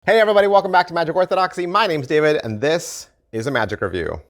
Hey everybody, welcome back to Magic Orthodoxy. My name's David, and this is a Magic Review.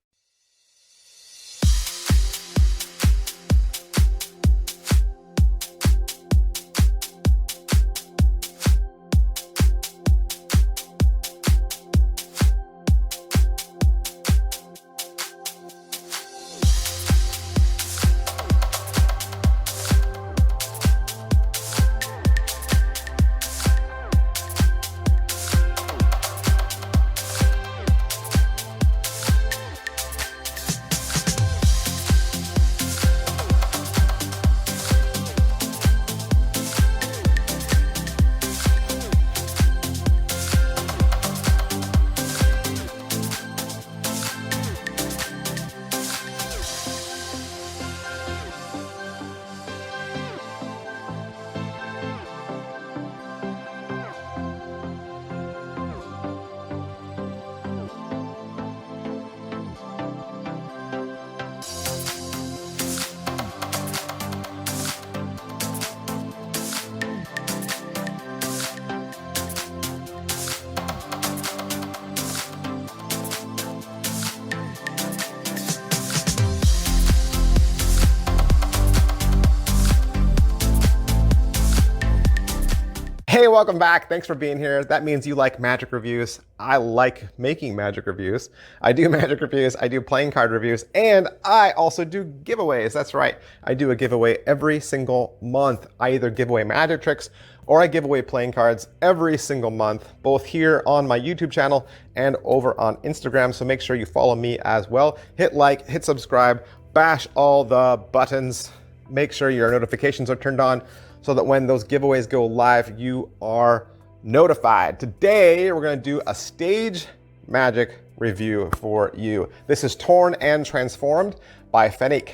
Hey, welcome back. Thanks for being here. That means you like magic reviews. I like making magic reviews. I do magic reviews, I do playing card reviews, and I also do giveaways. That's right. I do a giveaway every single month. I either give away magic tricks or I give away playing cards every single month, both here on my YouTube channel and over on Instagram. So make sure you follow me as well. Hit like, hit subscribe, bash all the buttons. Make sure your notifications are turned on so that when those giveaways go live, you are notified. Today, we're gonna do a stage magic review for you. This is Torn and Transformed by Fenik.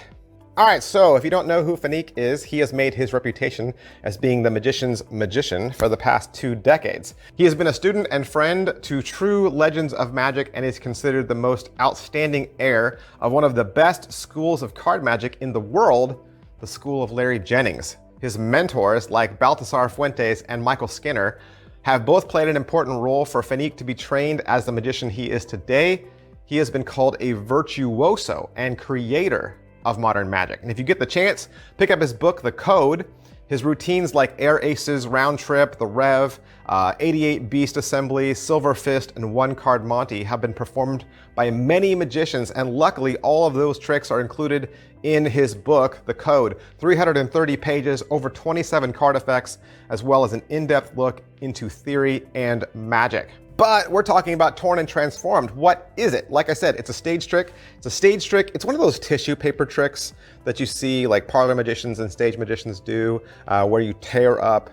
All right, so if you don't know who Fenik is, he has made his reputation as being the magician's magician for the past 2 decades. He has been a student and friend to true legends of magic and is considered the most outstanding heir of one of the best schools of card magic in the world, the School of Larry Jennings. His mentors, like Baltasar Fuentes and Michael Skinner, have both played an important role for Fenik to be trained as the magician he is today. He has been called a virtuoso and creator of modern magic. And if you get the chance, pick up his book, The Code. His routines like Air Aces, Round Trip, The Rev, 88 Beast Assembly, Silver Fist, and One Card Monty have been performed by many magicians, and luckily all of those tricks are included in his book, The Code. 330 pages, over 27 card effects, as well as an in-depth look into theory and magic. But we're talking about Torn and Transformed. What is it? Like I said, it's a stage trick. It's a stage trick. It's one of those tissue paper tricks that you see like parlor magicians and stage magicians do, where you tear up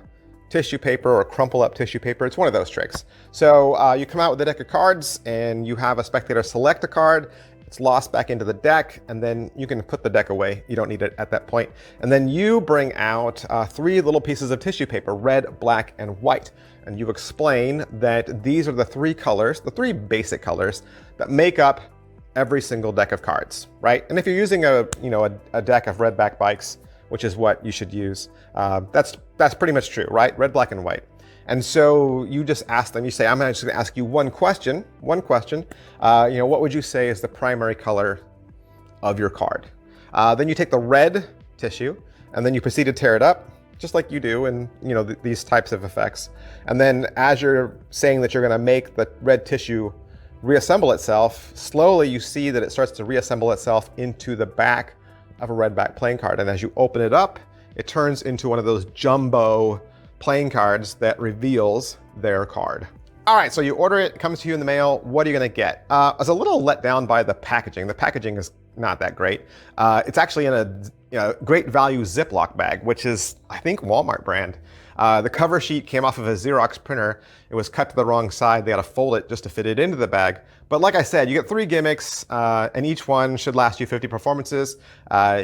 tissue paper or crumple up tissue paper. It's one of those tricks. So you come out with a deck of cards and you have a spectator select a card. It's lost back into the deck, and then you can put the deck away. You don't need it at that point. And then you bring out 3 little pieces of tissue paper, red, black, and white. And you explain that these are the 3 colors, the 3 basic colors that make up every single deck of cards, right? And if you're using a deck of red back bikes, which is what you should use, that's pretty much true, right? Red, black, and white. And so you just ask them, you say, I'm just gonna ask you one question. What would you say is the primary color of your card? Then you take the red tissue and then you proceed to tear it up, just like you do in these types of effects. And then as you're saying that you're gonna make the red tissue reassemble itself, slowly you see that it starts to reassemble itself into the back of a red back playing card. And as you open it up, it turns into one of those jumbo playing cards that reveals their card. All right, so you order it, it comes to you in the mail. What are you gonna get? I was a little let down by the packaging. The packaging is not that great. It's actually in a great value Ziploc bag, which is, I think, Walmart brand. The cover sheet came off of a Xerox printer. It was cut to the wrong side. They had to fold it just to fit it into the bag. But like I said, you get 3 gimmicks, and each one should last you 50 performances.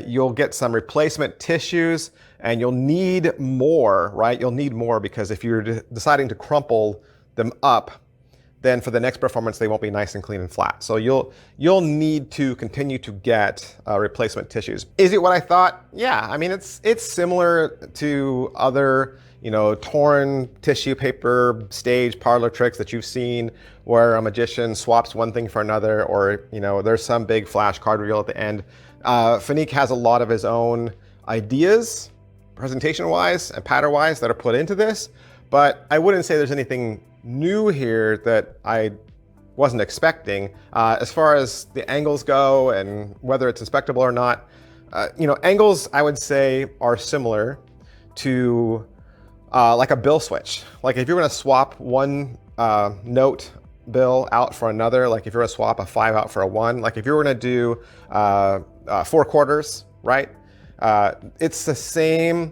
You'll get some replacement tissues, and you'll need more, right? You'll need more because if you're deciding to crumple them up, then for the next performance, they won't be nice and clean and flat. So you'll need to continue to get replacement tissues. Is it what I thought? Yeah, I mean, it's similar to other torn tissue paper stage parlor tricks that you've seen where a magician swaps one thing for another, or there's some big flash card reveal at the end. Fenik has a lot of his own ideas, presentation-wise and pattern-wise, that are put into this, but I wouldn't say there's anything new here that I wasn't expecting. As far as the angles go and whether it's inspectable or not, angles I would say are similar to like a bill switch. Like if you're going to swap one note bill out for another, like if you're going to swap a 5 out for a 1, like if you were going to do 4 quarters, right? It's the same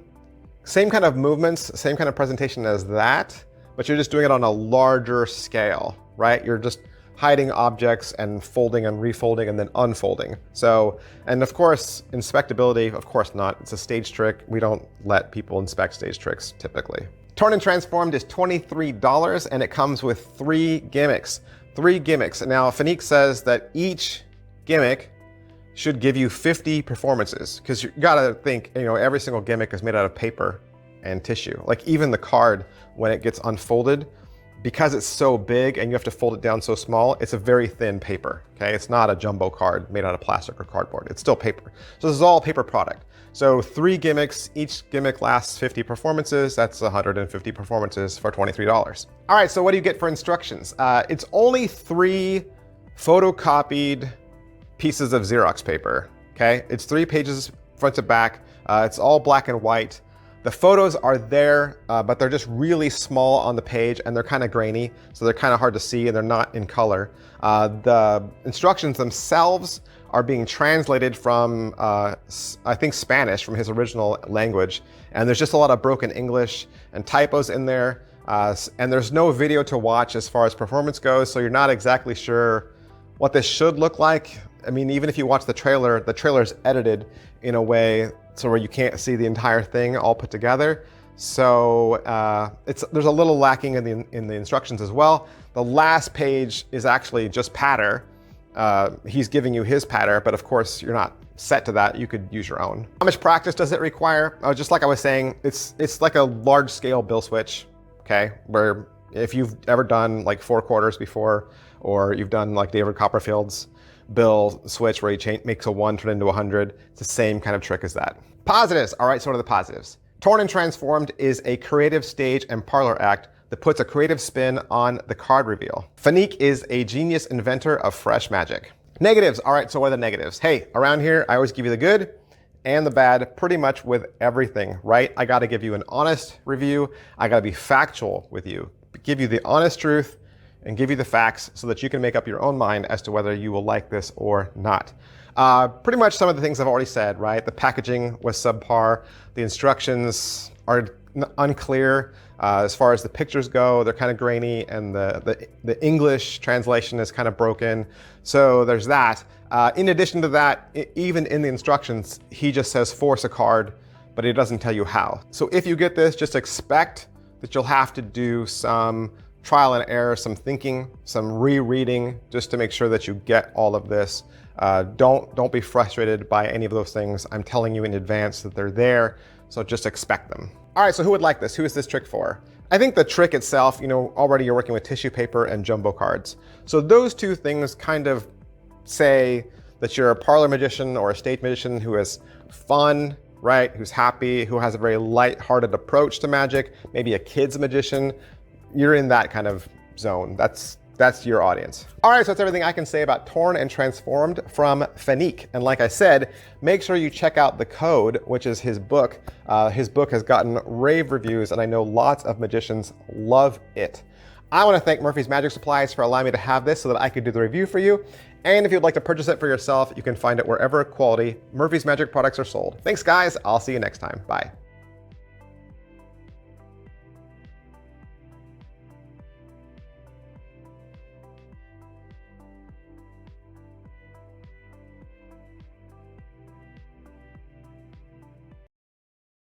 kind of movements, same kind of presentation as that, but you're just doing it on a larger scale, right? You're just hiding objects and folding and refolding and then unfolding. So, and of course, inspectability, of course not. It's a stage trick. We don't let people inspect stage tricks typically. Torn and Transformed is $23 and it comes with 3 gimmicks. 3 gimmicks. Now, Fenik says that each gimmick should give you 50 performances, because you gotta think, every single gimmick is made out of paper and tissue. Like even the card, when it gets unfolded, because it's so big and you have to fold it down so small, it's a very thin paper, okay? It's not a jumbo card made out of plastic or cardboard. It's still paper. So this is all paper product. So 3 gimmicks, each gimmick lasts 50 performances. That's 150 performances for $23. All right, so what do you get for instructions? It's only 3 photocopied pieces of Xerox paper, okay? It's 3 pages front to back. It's all black and white. The photos are there, but they're just really small on the page and they're kind of grainy, so they're kind of hard to see and they're not in color. The instructions themselves are being translated from, I think, Spanish, from his original language. And there's just a lot of broken English and typos in there. And there's no video to watch as far as performance goes, so you're not exactly sure what this should look like. I mean, even if you watch the trailer is edited in a way so where you can't see the entire thing all put together. So there's a little lacking in the instructions as well. The last page is actually just patter. He's giving you his patter, but of course you're not set to that. You could use your own. How much practice does it require? Just like I was saying, it's like a large scale bill switch, okay? Where if you've ever done like 4 quarters before, or you've done like David Copperfield's bill switch where he makes a 1 turn into 100. It's the same kind of trick as that. Positives. All right, so what are the positives? Torn and Transformed is a creative stage and parlor act that puts a creative spin on the card reveal. Fenik is a genius inventor of fresh magic. Negatives. All right, so what are the negatives? Hey, around here, I always give you the good and the bad pretty much with everything, right? I gotta give you an honest review. I gotta be factual with you, give you the honest truth, and give you the facts so that you can make up your own mind as to whether you will like this or not. Pretty much some of the things I've already said, right? The packaging was subpar. The instructions are unclear. As far as the pictures go, they're kind of grainy, and the English translation is kind of broken. So there's that. In addition to that, even in the instructions, he just says force a card, but he doesn't tell you how. So if you get this, just expect that you'll have to do some trial and error, some thinking, some rereading, just to make sure that you get all of this. Don't be frustrated by any of those things. I'm telling you in advance that they're there, so just expect them. All right, so who would like this? Who is this trick for? I think the trick itself, already you're working with tissue paper and jumbo cards. So those 2 things kind of say that you're a parlor magician or a stage magician who is fun, right? Who's happy, who has a very light-hearted approach to magic, maybe a kid's magician. You're in that kind of zone. That's your audience. All right, so that's everything I can say about Torn and Transformed from Fenik. And like I said, make sure you check out The Code, which is his book. His book has gotten rave reviews, and I know lots of magicians love it. I want to thank Murphy's Magic Supplies for allowing me to have this so that I could do the review for you. And if you'd like to purchase it for yourself, you can find it wherever quality Murphy's Magic products are sold. Thanks, guys. I'll see you next time. Bye.